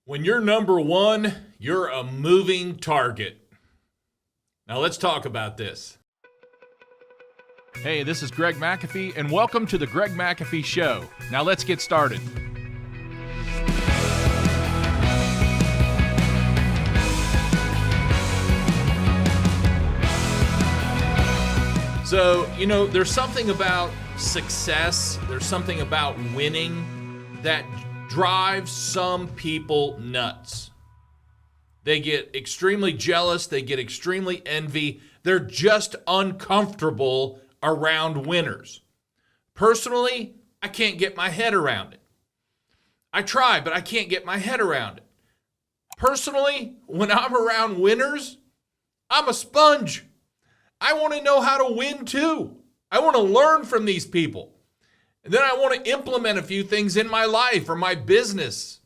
When you're number one, you're a moving target. Now let's talk about this. Hey, this is Greg McAfee, and welcome to the Greg McAfee Show. Now let's get started. So, there's something about success, there's something about winning that drives some people nuts. They get extremely jealous, they get extremely envy, they're just uncomfortable around winners. Personally, I can't get my head around it. I try, but I can't get my head around it. Personally, when I'm around winners, I'm a sponge. I want to know how to win too. I want to learn from these people. And then I want to implement a few things in my life or my business.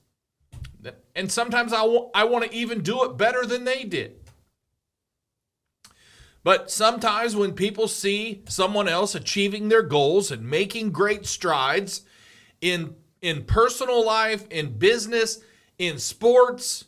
And sometimes I want to even do it better than they did. But sometimes when people see someone else achieving their goals and making great strides in personal life, in business, in sports,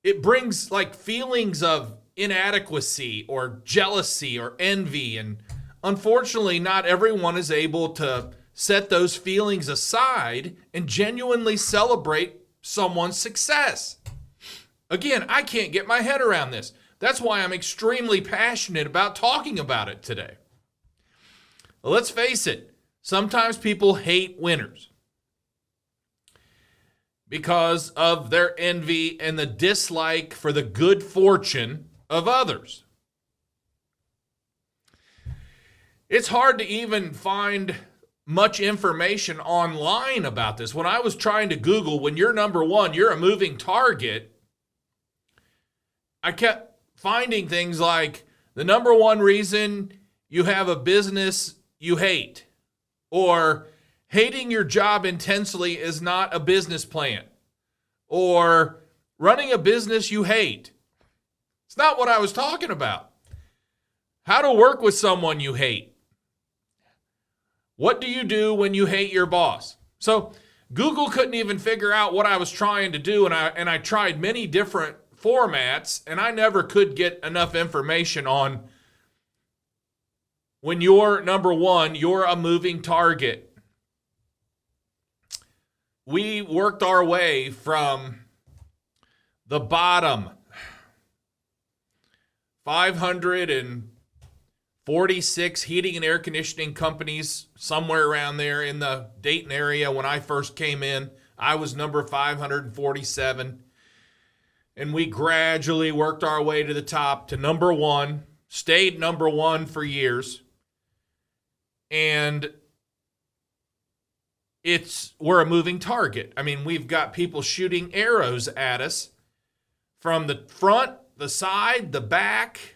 it brings like feelings of inadequacy or jealousy or envy. And unfortunately, not everyone is able to set those feelings aside and genuinely celebrate someone's success. Again, I can't get my head around this. That's why I'm extremely passionate about talking about it today. Well, let's face it, sometimes people hate winners because of their envy and the dislike for the good fortune of others. It's hard to even find much information online about this. When I was trying to Google, when you're number one, you're a moving target, I kept finding things like the number one reason you have a business you hate, or hating your job intensely is not a business plan, or running a business you hate. It's not what I was talking about. How to work with someone you hate. What do you do when you hate your boss? So Google couldn't even figure out what I was trying to do, and I tried many different formats, and I never could get enough information on when you're number one, you're a moving target. We worked our way from the bottom, 546 heating and air conditioning companies, somewhere around there in the Dayton area. When I first came in, I was number 547. And we gradually worked our way to the top to number one, stayed number one for years. And we're a moving target. I mean, we've got people shooting arrows at us from the front, the side, the back,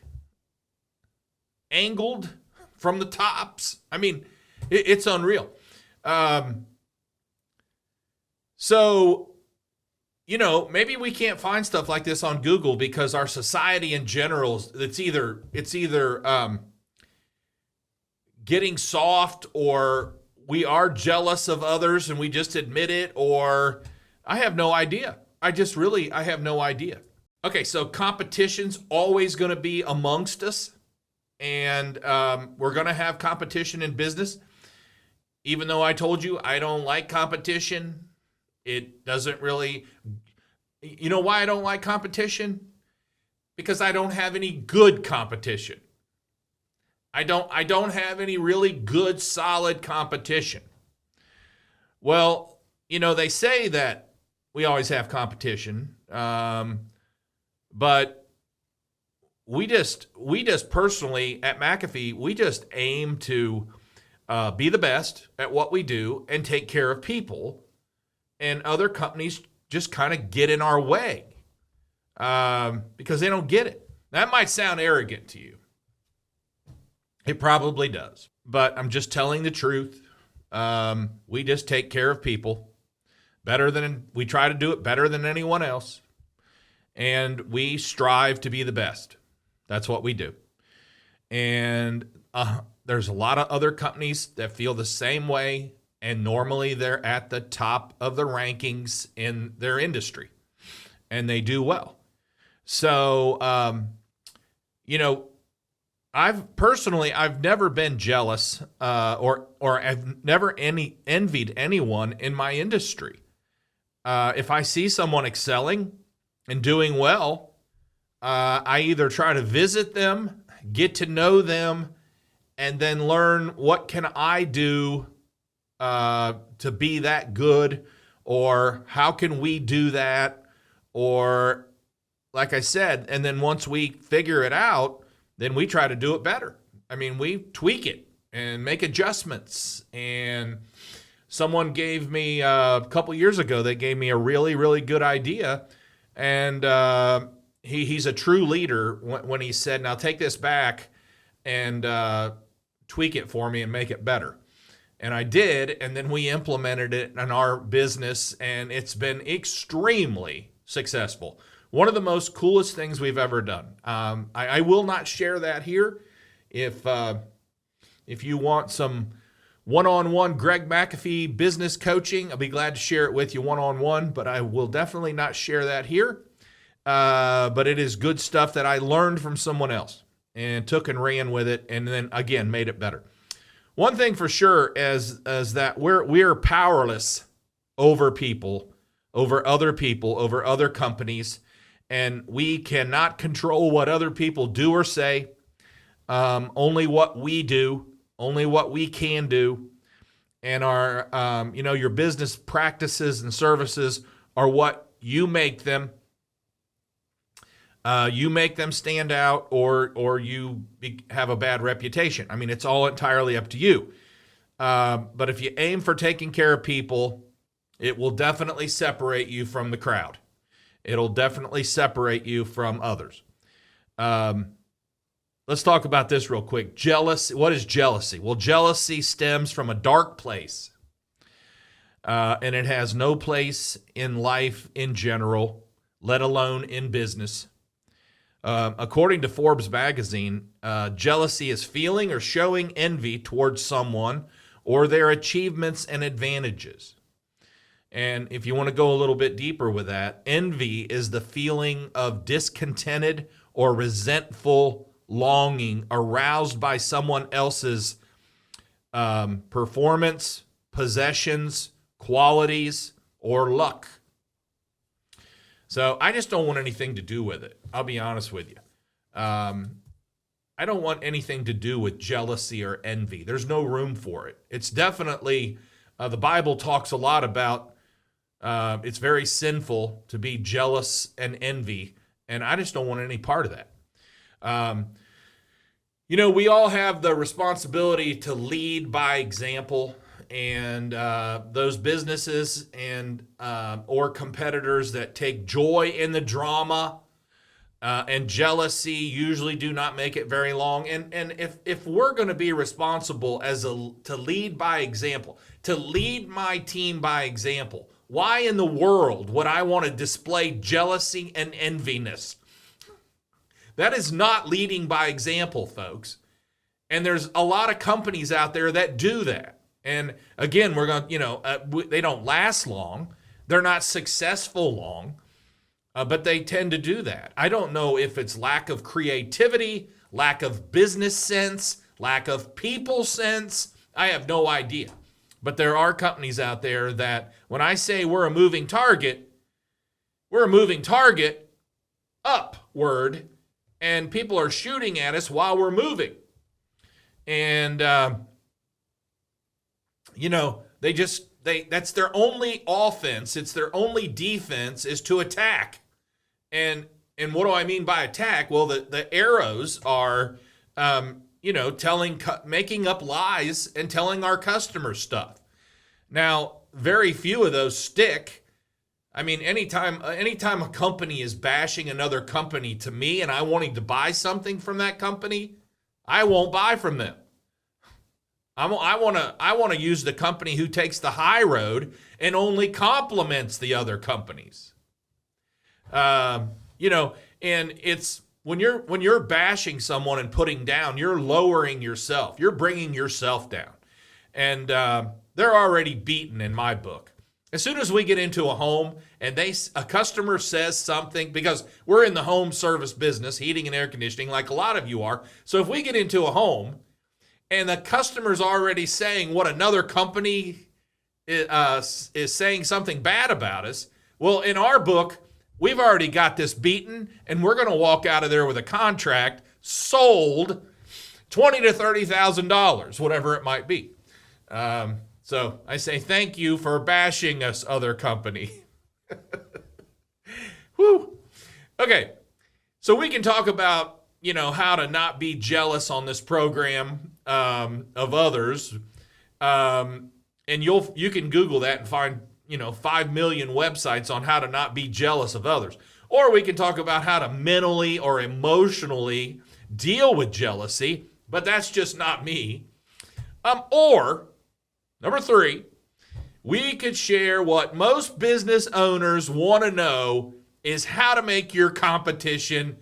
angled from the tops. I mean, it's unreal. So, maybe we can't find stuff like this on Google because our society in general, it's either getting soft, or we are jealous of others and we just admit it, or I have no idea. I have no idea. Okay, so competition's always going to be amongst us, and we're going to have competition in business. Even though I told you I don't like competition, it doesn't really. You know why I don't like competition? Because I don't have any good competition. I don't have any really good, solid competition. Well, they say that we always have competition, but we just personally at McAfee, we just aim to be the best at what we do and take care of people, and other companies just kind of get in our way because they don't get it. That might sound arrogant to you. It probably does, but I'm just telling the truth. We just take care of people we try to do it better than anyone else, and we strive to be the best. That's what we do. And there's a lot of other companies that feel the same way. And normally they're at the top of the rankings in their industry, and they do well. So, I've never been jealous or I've never envied anyone in my industry. If I see someone excelling and doing well, I either try to visit them, get to know them, and then learn what can I do to be that good, or how can we do that, or like I said, and then once we figure it out, then we try to do it better. I mean, we tweak it and make adjustments. And someone gave me a couple years ago, they gave me a really, really good idea. And he's a true leader when he said, now take this back and tweak it for me and make it better. And I did, and then we implemented it in our business, and it's been extremely successful. One of the most coolest things we've ever done. I will not share that here. If you want some one-on-one Greg McAfee business coaching, I'll be glad to share it with you one-on-one, but I will definitely not share that here. But it is good stuff that I learned from someone else and took and ran with it, and then, again, made it better. One thing for sure is that we're powerless over people, over other companies, and we cannot control what other people do or say. Only what we do, only what we can do, and our your business practices and services are what you make them. You make them stand out, or you have a bad reputation. I mean, it's all entirely up to you. But if you aim for taking care of people, it will definitely separate you from the crowd. It'll definitely separate you from others. Let's talk about this real quick. Jealousy. What is jealousy? Well, jealousy stems from a dark place, and it has no place in life in general, let alone in business. According to Forbes magazine, jealousy is feeling or showing envy towards someone or their achievements and advantages. And if you want to go a little bit deeper with that, envy is the feeling of discontented or resentful longing aroused by someone else's performance, possessions, qualities, or luck. So I just don't want anything to do with it. I'll be honest with you. I don't want anything to do with jealousy or envy. There's no room for it. It's definitely, the Bible talks a lot about, it's very sinful to be jealous and envy, and I just don't want any part of that. We all have the responsibility to lead by example. And those businesses and or competitors that take joy in the drama and jealousy usually do not make it very long. And if we're going to be responsible to lead by example, to lead my team by example, why in the world would I want to display jealousy and enviness? That is not leading by example, folks. And there's a lot of companies out there that do that. And again, we're going to, they don't last long. They're not successful long, but they tend to do that. I don't know if it's lack of creativity, lack of business sense, lack of people sense. I have no idea. But there are companies out there that when I say we're a moving target upward, and people are shooting at us while we're moving. And, that's their only offense. It's their only defense is to attack. And what do I mean by attack? Well, the arrows are, making up lies and telling our customers stuff. Now, very few of those stick. I mean, anytime a company is bashing another company to me and I wanting to buy something from that company, I won't buy from them. I want to use the company who takes the high road and only compliments the other companies. And it's when you're bashing someone and putting down, you're lowering yourself. You're bringing yourself down. And they're already beaten in my book. As soon as we get into a home and a customer says something, because we're in the home service business, heating and air conditioning, like a lot of you are. So if we get into a home and the customer's already saying what another company is saying something bad about us, well, in our book, we've already got this beaten, and we're going to walk out of there with a contract sold $20,000 to $30,000, whatever it might be. So I say thank you for bashing us, other company. Whew. Okay, so we can talk about, how to not be jealous on this program of others. And you can Google that and find, 5 million websites on how to not be jealous of others. Or we can talk about how to mentally or emotionally deal with jealousy, but that's just not me. Or number 3, we could share what most business owners want to know is how to make your competition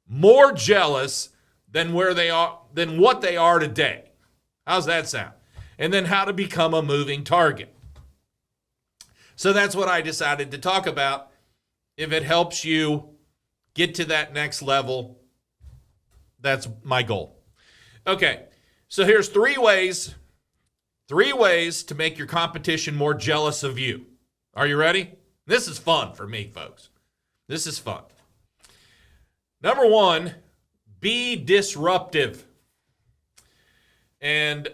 more jealous than what they are today. How's that sound? And then how to become a moving target. So that's what I decided to talk about. If it helps you get to that next level, that's my goal. Okay, so here's 3 ways to make your competition more jealous of you. Are you ready? This is fun for me, folks. This is fun. Number 1, be disruptive. And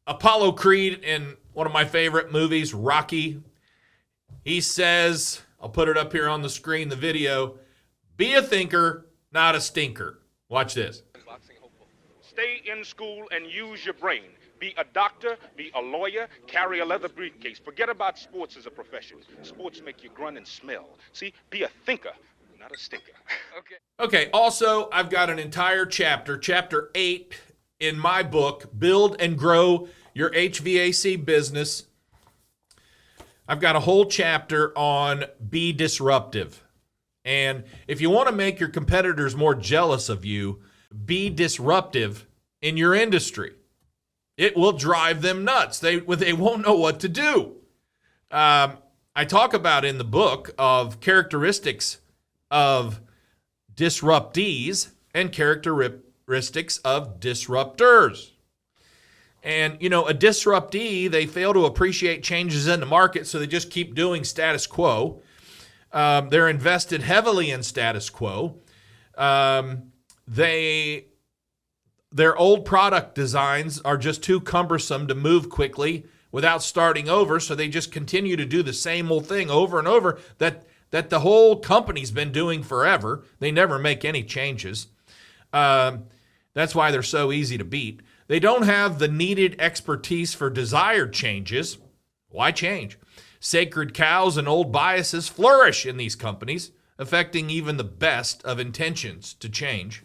Apollo Creed, in one of my favorite movies, Rocky, he says, I'll put it up here on the screen, the video, be a thinker, not a stinker. Watch this. Stay in school and use your brain. Be a doctor, be a lawyer, carry a leather briefcase. Forget about sports as a profession. Sports make you grunt and smell. See, be a thinker, not a stinker. Okay, also, I've got an entire chapter 8 in my book, Build and Grow Your HVAC Business. I've got a whole chapter on be disruptive. And if you want to make your competitors more jealous of you, be disruptive in your industry. It will drive them nuts. They won't know what to do. I talk about in the book of characteristics of disruptees and characteristics of disruptors. And, a disruptee, they fail to appreciate changes in the market, so they just keep doing status quo. They're invested heavily in status quo. Their old product designs are just too cumbersome to move quickly without starting over, so they just continue to do the same old thing over and over that the whole company's been doing forever. They never make any changes. That's why they're so easy to beat. They don't have the needed expertise for desired changes. Why change? Sacred cows and old biases flourish in these companies, affecting even the best of intentions to change.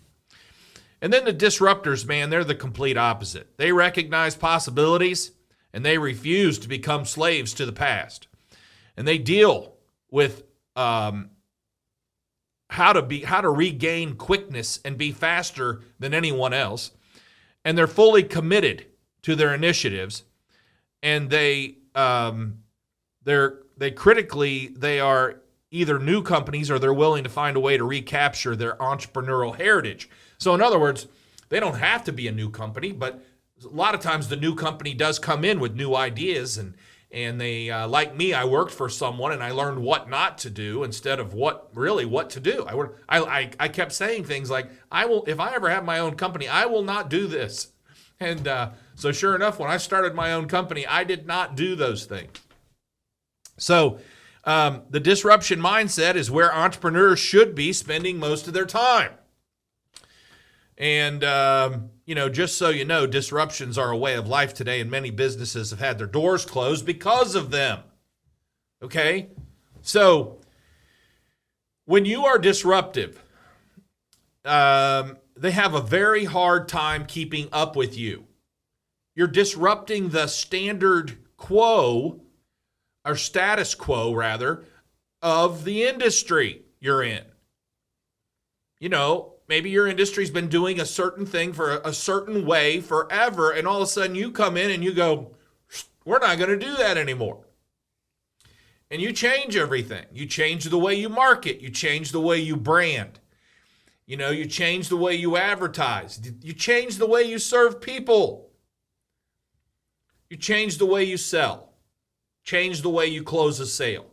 And then the disruptors, man, they're the complete opposite. They recognize possibilities, and they refuse to become slaves to the past. And they deal with how to regain quickness and be faster than anyone else. And they're fully committed to their initiatives, and they are either new companies or they're willing to find a way to recapture their entrepreneurial heritage. So in other words, they don't have to be a new company, but a lot of times the new company does come in with new ideas, and they, like me, I worked for someone and I learned what not to do instead of what to do. I kept saying things like, if I ever have my own company, I will not do this. And so sure enough, when I started my own company, I did not do those things. So the disruption mindset is where entrepreneurs should be spending most of their time. And, just so you know, disruptions are a way of life today, and many businesses have had their doors closed because of them. Okay? So when you are disruptive, they have a very hard time keeping up with you. You're disrupting the status quo, rather, of the industry you're in. Maybe your industry's been doing a certain thing for a certain way forever, and all of a sudden you come in and you go, We're not going to do that anymore. And you change everything. You change the way you market. You change the way you brand. You change the way you advertise. You change the way you serve people. You change the way you sell. Change the way you close a sale.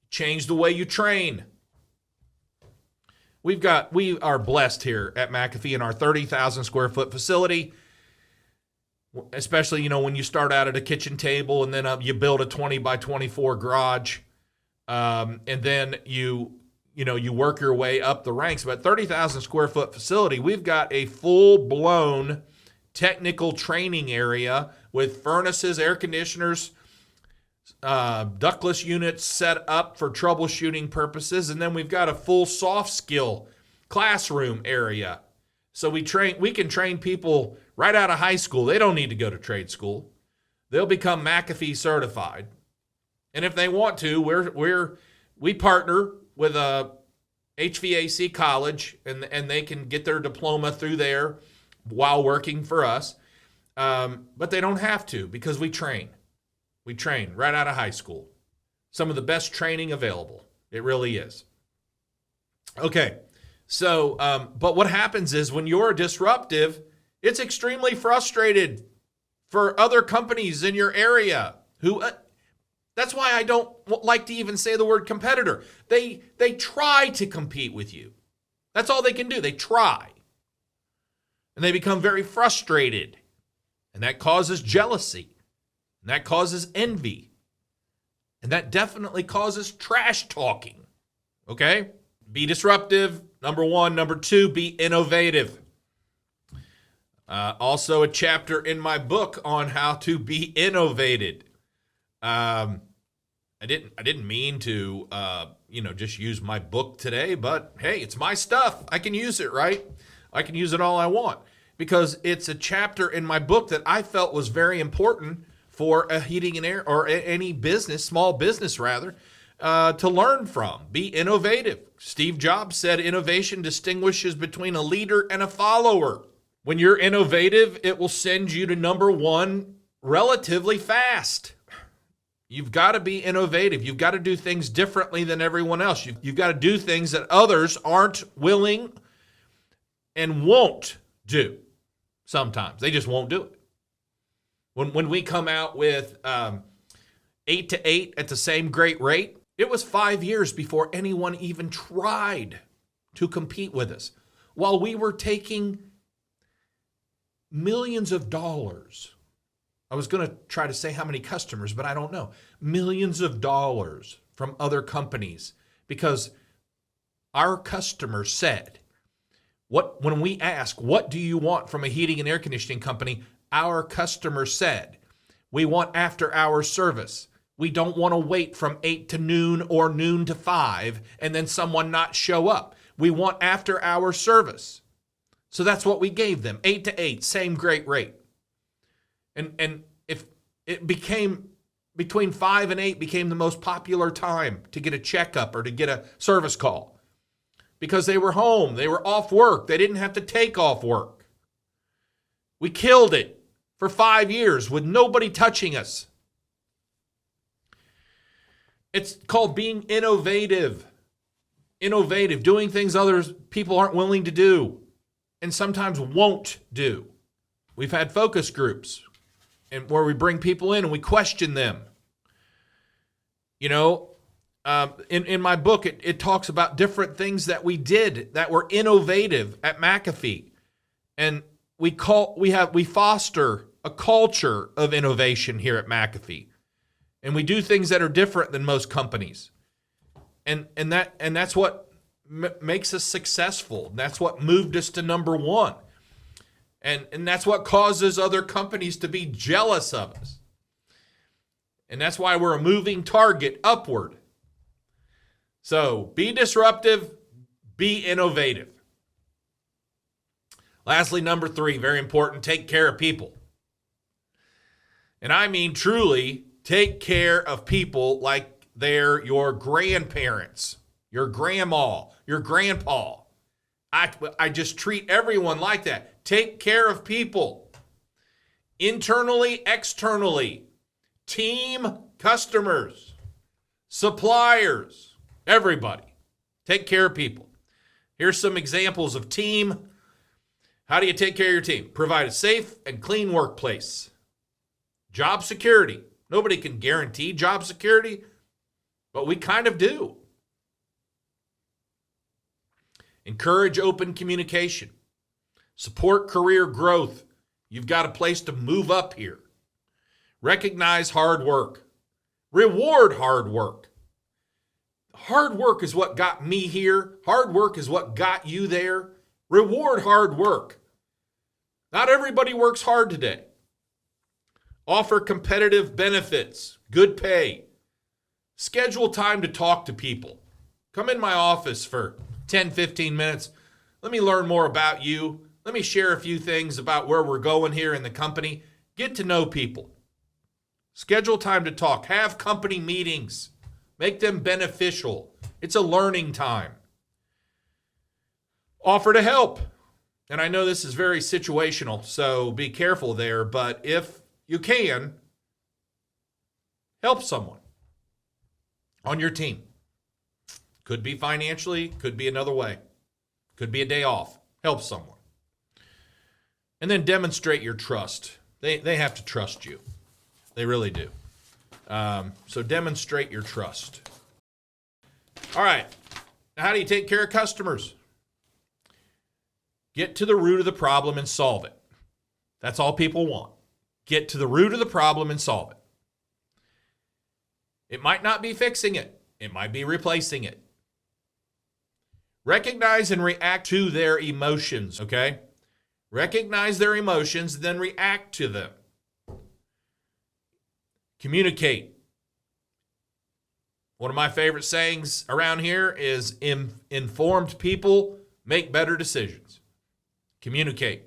Change the way you train. We are blessed here at McAfee in our 30,000 square foot facility, especially, when you start out at a kitchen table and then you build a 20 by 24 garage, and then you work your way up the ranks. But 30,000 square foot facility, we've got a full-blown technical training area with furnaces, air conditioners, ductless units set up for troubleshooting purposes, and then we've got a full soft skill classroom area. So we can train people right out of high school. They don't need to go to trade school. They'll become McAfee certified. And if they want to, we partner with a HVAC college, and they can get their diploma through there while working for us. But they don't have to, because we train. We train right out of high school. Some of the best training available. It really is. Okay, so, but what happens is when you're disruptive, it's extremely frustrated for other companies in your area who, that's why I don't like to even say the word competitor. They try to compete with you. That's all they can do. They try. And they become very frustrated. And that causes jealousy. And that causes envy. And that definitely causes trash talking. Okay? Be disruptive, number one. Number two, be innovative. Also a chapter in my book on how to be innovated. I didn't mean to, just use my book today, but hey, it's my stuff. I can use it, right? I can use it all I want, because it's a chapter in my book that I felt was very important for a heating and air, or any business, small business rather, to learn from. Be innovative. Steve Jobs said innovation distinguishes between a leader and a follower. When you're innovative, it will send you to number one relatively fast. You've got to be innovative. You've got to do things differently than everyone else. You've got to do things that others aren't willing and won't do. Sometimes they just won't do it. When we come out with 8 to 8 at the same great rate, it was 5 years before anyone even tried to compete with us, while we were taking millions of dollars. I was going to try to say how many customers, but I don't know. Millions of dollars from other companies, because our customers said, when we ask, what do you want from a heating and air conditioning company? Our customer said, we want after-hour service. We don't want to wait from 8 to noon or noon to 5 and then someone not show up. We want after-hour service. So that's what we gave them, 8 to 8, same great rate. And if it became, between 5 and 8 became the most popular time to get a checkup or to get a service call, because they were home, they were off work, they didn't have to take off work. We killed it for 5 years with nobody touching us. It's called being innovative. Innovative, doing things others people aren't willing to do and sometimes won't do. We've had focus groups and where we bring people in and we question them. In my book, it talks about different things that we did that were innovative at McAfee. And we foster a culture of innovation here at McAfee. And we do things that are different than most companies. And that's what makes us successful. That's what moved us to number one. And that's what causes other companies to be jealous of us. And that's why we're a moving target upward. So be disruptive, be innovative. Lastly, number 3, very important, take care of people. And I mean truly take care of people like they're your grandparents, your grandma, your grandpa. I just treat everyone like that. Take care of people. internally, externally, team, customers, suppliers, everybody. Take care of people. Here's some examples of team. How do you take care of your team? Provide a safe and clean workplace. Job security. Nobody can guarantee job security, but we kind of do. Encourage open communication. Support career growth. You've got a place to move up here. Recognize hard work. Reward hard work. Hard work is what got me here. Hard work is what got you there. Reward hard work. Not everybody works hard today. Offer competitive benefits, good pay. Schedule time to talk to people. Come in my office for 10, 15 minutes. Let me learn more about you. Let me share a few things about where we're going here in the company. Get to know people. Schedule time to talk. Have company meetings. Make them beneficial. It's a learning time. Offer to help. And I know this is very situational, so be careful there. But if you can, help someone on your team. Could be financially, could be another way. Could be a day off. Help someone. And then demonstrate your trust. They have to trust you. They really do. So demonstrate your trust. All right. Now, how do you take care of customers? Get to the root of the problem and solve it. That's all people want. Get to the root of the problem and solve it. It might not be fixing it. It might be replacing it. Recognize and react to their emotions, okay? Recognize their emotions, then react to them. Communicate. One of my favorite sayings around here is informed people make better decisions. Communicate.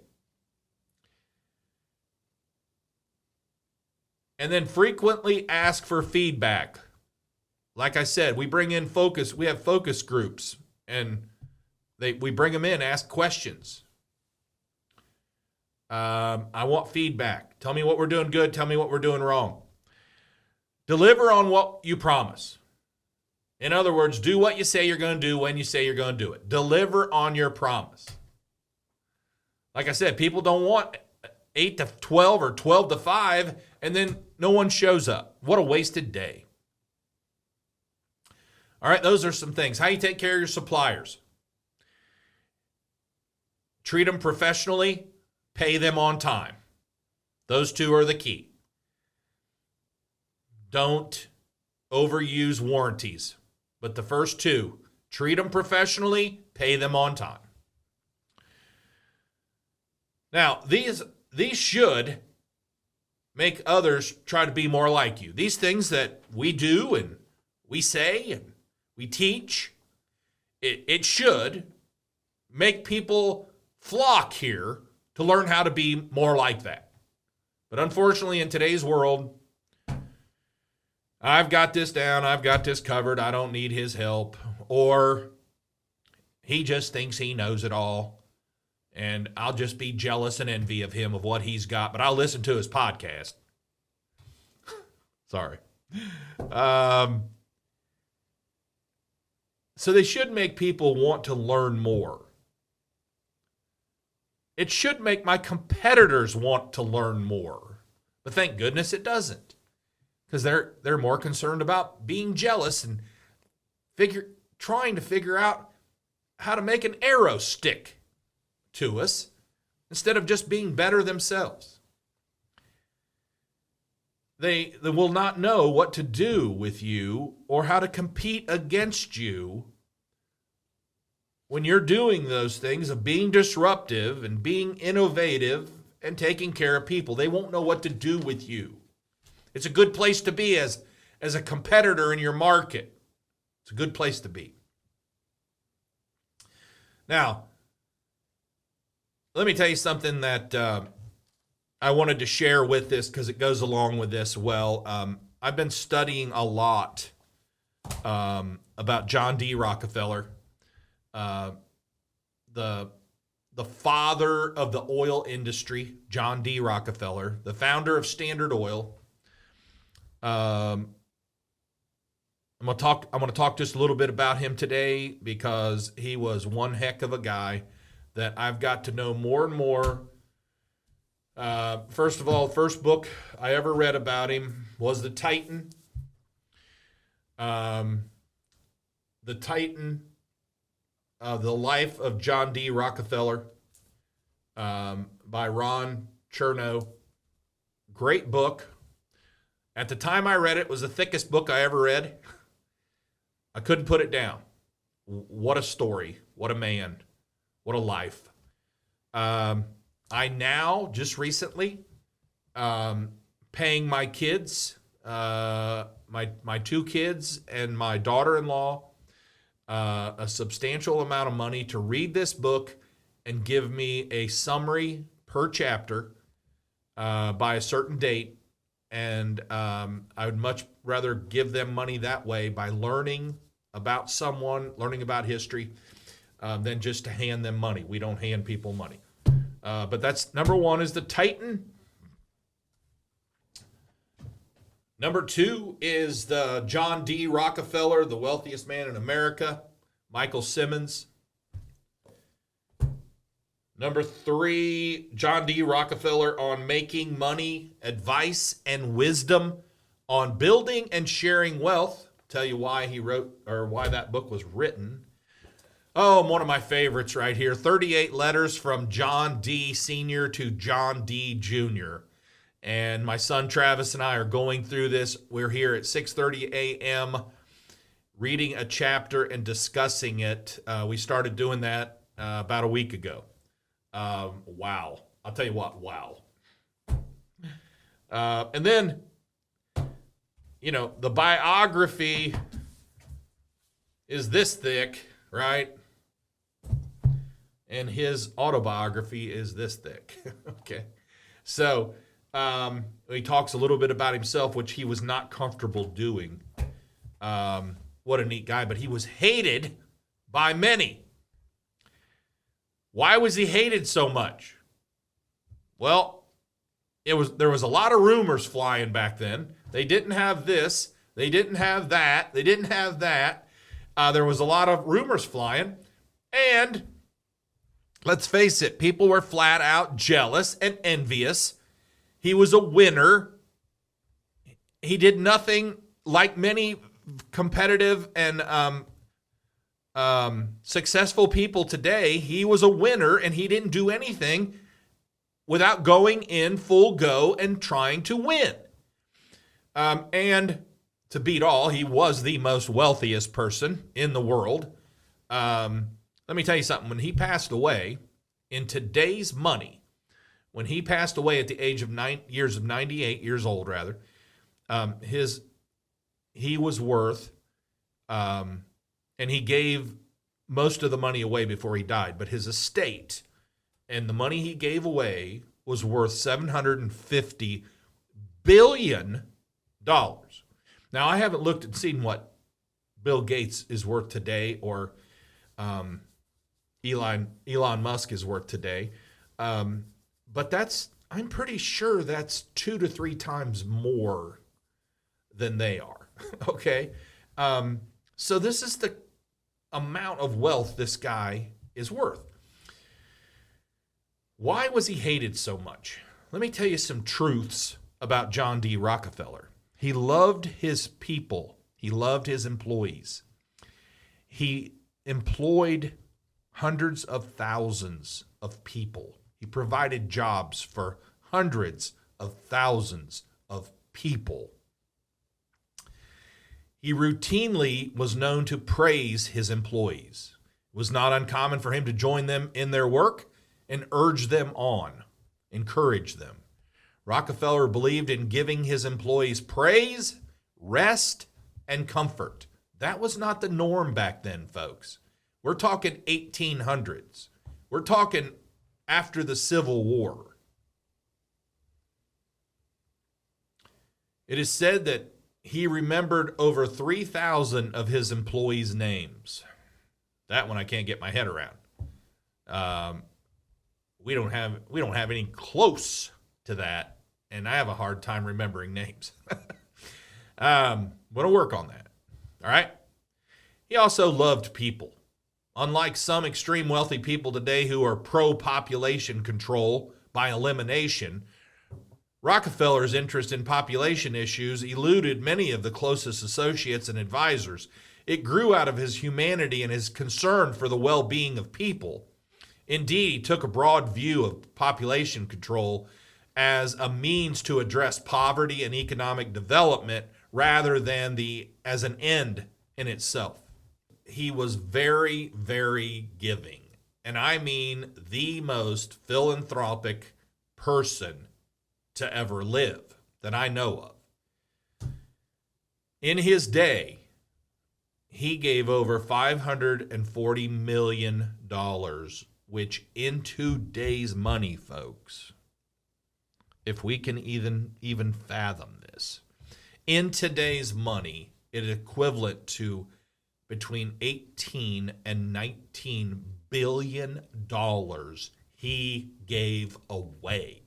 And then frequently ask for feedback. Like I said, we bring in focus. We have focus groups, and we bring them in, ask questions. I want feedback. Tell me what we're doing good. Tell me what we're doing wrong. Deliver on what you promise. In other words, do what you say you're going to do when you say you're going to do it. Deliver on your promise. Like I said, people don't want 8 to 12 or 12 to 5, and then no one shows up. What a wasted day. All right, those are some things. How you take care of your suppliers. Treat them professionally. Pay them on time. Those two are the key. Don't overuse warranties. But the first two, treat them professionally, pay them on time. Now, these should make others try to be more like you. These things that we do and we say and we teach, it should make people flock here to learn how to be more like that. But unfortunately, in today's world, I've got this down, I've got this covered, I don't need his help. Or he just thinks he knows it all, and I'll just be jealous and envy of him of what he's got, but I'll listen to his podcast. Sorry. So they should make people want to learn more. It should make my competitors want to learn more. But thank goodness it doesn't. Because they're more concerned about being jealous and trying to figure out how to make an arrow stick to us instead of just being better themselves. They will not know what to do with you or how to compete against you when you're doing those things of being disruptive and being innovative and taking care of people. They won't know what to do with you. It's a good place to be as a competitor in your market. It's a good place to be. Now, let me tell you something that I wanted to share with this because it goes along with this well. I've been studying a lot about John D. Rockefeller, the the father of the oil industry, John D. Rockefeller, the founder of Standard Oil. I'm going to talk just a little bit about him today because he was one heck of a guy that I've got to know more and more. First of all, first book I ever read about him was The Titan. The Titan, The Life of John D. Rockefeller, by Ron Chernow. Great book. At the time I read it, it was the thickest book I ever read. I couldn't put it down. What a story. What a man. What a life. I now, just recently, paying my kids, my two kids and my daughter-in-law, a substantial amount of money to read this book and give me a summary per chapter by a certain date. And I would much rather give them money that way by learning about someone, learning about history, than just to hand them money. We don't hand people money. But that's number one is The Titan. Number two is the John D. Rockefeller, the wealthiest man in America, Michael Simmons. Number three, John D. Rockefeller on making money, advice, and wisdom on building and sharing wealth. Tell you why he wrote, or why that book was written. Oh, one of my favorites right here. 38 letters from John D. Sr. to John D. Jr. And my son Travis and I are going through this. We're here at 6:30 a.m. reading a chapter and discussing it. We started doing that about a week ago. Wow. I'll tell you what, wow. And then, the biography is this thick, right? And his autobiography is this thick. Okay. So he talks a little bit about himself, which he was not comfortable doing. What a neat guy, but he was hated by many. Why was he hated so much? Well, there was a lot of rumors flying back then. They didn't have this. They didn't have that. They didn't have that. There was a lot of rumors flying. And let's face it, people were flat out jealous and envious. He was a winner. He did nothing like many competitive and successful people today. He was a winner, and he didn't do anything without going in full go and trying to win. And to beat all, he was the most wealthiest person in the world. Let me tell you something. When he passed away, in today's money, when he passed away at the age of 98 years old, rather, he was worth, and he gave most of the money away before he died, but his estate and the money he gave away was worth $750 billion. Now, I haven't looked and seen what Bill Gates is worth today, or Elon Musk is worth today. But I'm pretty sure that's 2 to 3 times more than they are. Okay. So this is the amount of wealth this guy is worth. Why was he hated so much? Let me tell you some truths about John D. Rockefeller. He loved his people. He loved his employees. He employed hundreds of thousands of people. He provided jobs for hundreds of thousands of people. He routinely was known to praise his employees. It was not uncommon for him to join them in their work and urge them on, encourage them. Rockefeller believed in giving his employees praise, rest, and comfort. That was not the norm back then, folks. We're talking 1800s. We're talking after the Civil War. It is said that he remembered over 3,000 of his employees' names. That one I can't get my head around. we don't have any close to that, and I have a hard time remembering names. I'm going to work on that. All right. He also loved people. Unlike some extreme wealthy people today who are pro-population control by elimination, Rockefeller's interest in population issues eluded many of the closest associates and advisors. It grew out of his humanity and his concern for the well-being of people. Indeed, he took a broad view of population control as a means to address poverty and economic development rather than as an end in itself. He was very, very giving. And I mean the most philanthropic person to ever live that I know of. In his day, he gave over $540 million, which in today's money, folks, if we can even fathom this, in today's money, it is equivalent to between 18 and 19 billion dollars he gave away.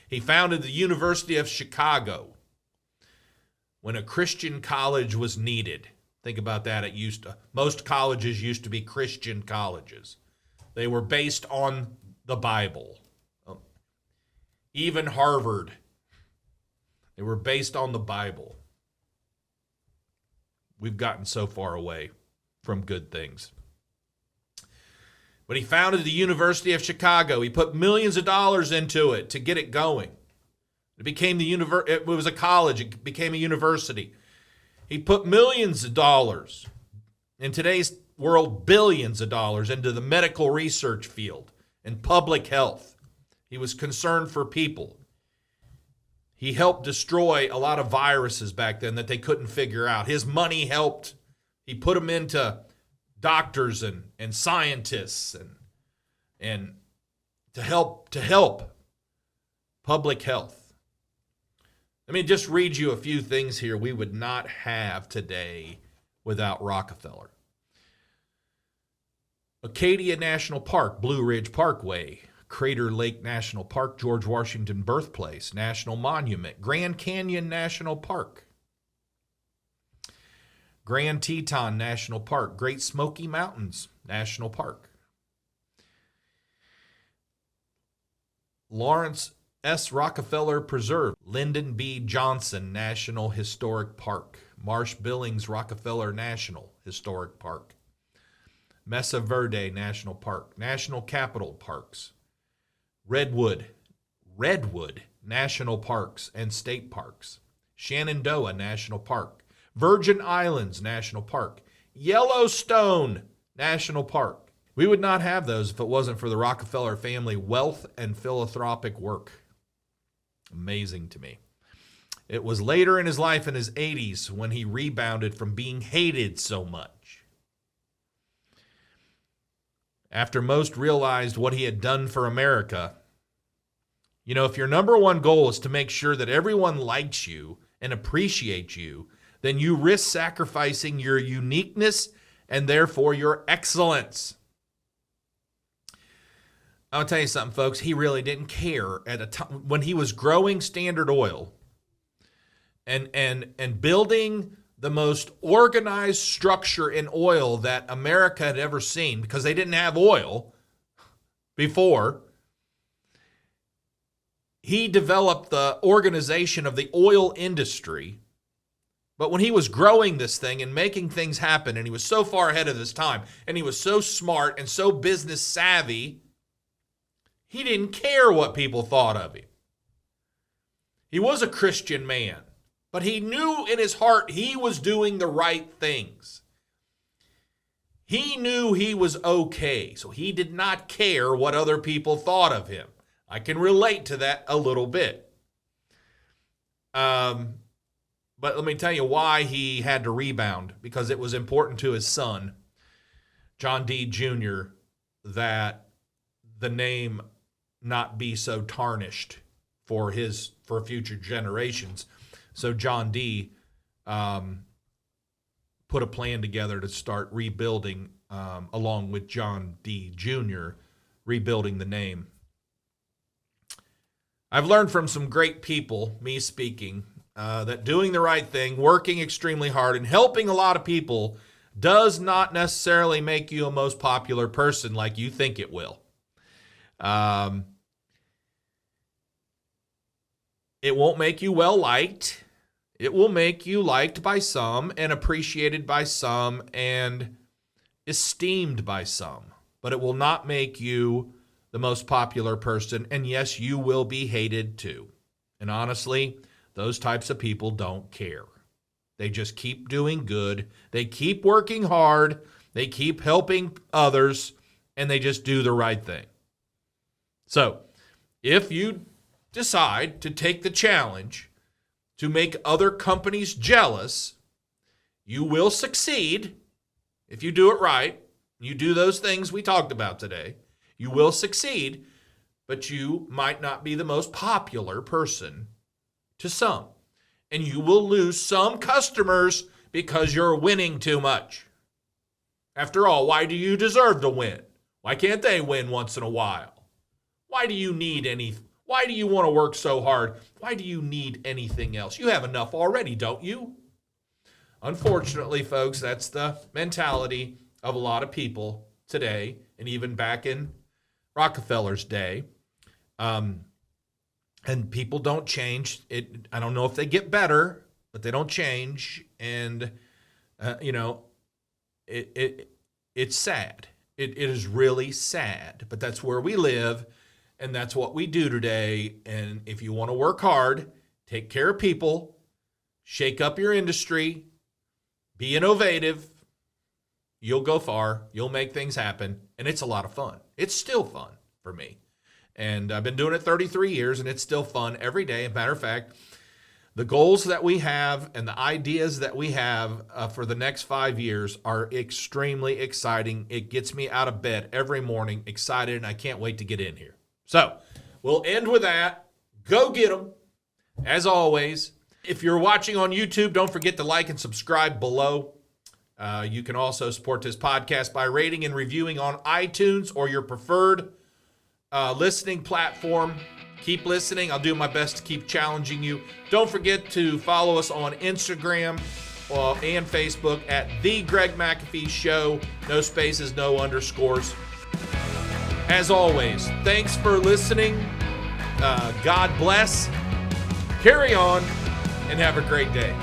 He founded the University of Chicago when a Christian college was needed. Think about that. Most colleges used to be Christian colleges. They were based on the Bible. Even Harvard, they were based on the Bible. We've gotten so far away from good things. But he founded the University of Chicago. He put millions of dollars into it to get it going. It was a college. It became a university. He put millions of dollars, in today's world, billions of dollars, into the medical research field and public health. He was concerned for people. He helped destroy a lot of viruses back then that they couldn't figure out. His money helped. He put them into doctors and scientists and to help public health. Let me just read you a few things here we would not have today without Rockefeller. Acadia National Park, Blue Ridge Parkway, Crater Lake National Park, George Washington Birthplace, National Monument, Grand Canyon National Park, Grand Teton National Park, Great Smoky Mountains National Park, Lawrence S. Rockefeller Preserve, Lyndon B. Johnson National Historic Park, Marsh Billings Rockefeller National Historic Park, Mesa Verde National Park, National Capital Parks, Redwood National Parks and State Parks, Shenandoah National Park, Virgin Islands National Park, Yellowstone National Park. We would not have those if it wasn't for the Rockefeller family wealth and philanthropic work. Amazing to me. It was later in his life in his 80s when he rebounded from being hated so much. After most realized what he had done for America, if your number one goal is to make sure that everyone likes you and appreciates you, then you risk sacrificing your uniqueness and therefore your excellence. I'll tell you something, folks. He really didn't care at a time when he was growing Standard Oil and building the most organized structure in oil that America had ever seen, because they didn't have oil before. He developed the organization of the oil industry. But when he was growing this thing and making things happen, and he was so far ahead of his time, and he was so smart and so business savvy, he didn't care what people thought of him. He was a Christian man, but he knew in his heart he was doing the right things. He knew he was okay, so he did not care what other people thought of him. I can relate to that a little bit. But let me tell you why he had to rebound, because it was important to his son, John D. Jr., that the name not be so tarnished for future generations. So John D. Put a plan together to start rebuilding along with John D. Jr., rebuilding the name. I've learned from some great people, me speaking, that doing the right thing, working extremely hard, and helping a lot of people does not necessarily make you a most popular person like you think it will. It won't make you well liked. It will make you liked by some and appreciated by some and esteemed by some. But it will not make you the most popular person. And yes, you will be hated too. And honestly, those types of people don't care. They just keep doing good. They keep working hard. They keep helping others. And they just do the right thing. So if you decide to take the challenge to make other companies jealous, you will succeed if you do it right. You do those things we talked about today. You will succeed, but you might not be the most popular person to some. And you will lose some customers because you're winning too much. After all, why do you deserve to win? Why can't they win once in a while? Why do you need anything? Why do you want to work so hard? Why do you need anything else? You have enough already, don't you? Unfortunately, folks, that's the mentality of a lot of people today, and even back in Rockefeller's day. And people don't change. I don't know if they get better, but they don't change. And, it's sad. It is really sad, but that's where we live. And that's what we do today. And if you want to work hard, take care of people, shake up your industry, be innovative, you'll go far, you'll make things happen, and it's a lot of fun. It's still fun for me. And I've been doing it 33 years, and it's still fun every day. As a matter of fact, the goals that we have and the ideas that we have for the next 5 years are extremely exciting. It gets me out of bed every morning excited, and I can't wait to get in here. So we'll end with that. Go get them. As always, if you're watching on YouTube, don't forget to like and subscribe below. You can also support this podcast by rating and reviewing on iTunes or your preferred listening platform. Keep listening. I'll do my best to keep challenging you. Don't forget to follow us on Instagram and Facebook at The Greg McAfee Show. No spaces, no underscores. As always, thanks for listening. God bless. Carry on and have a great day.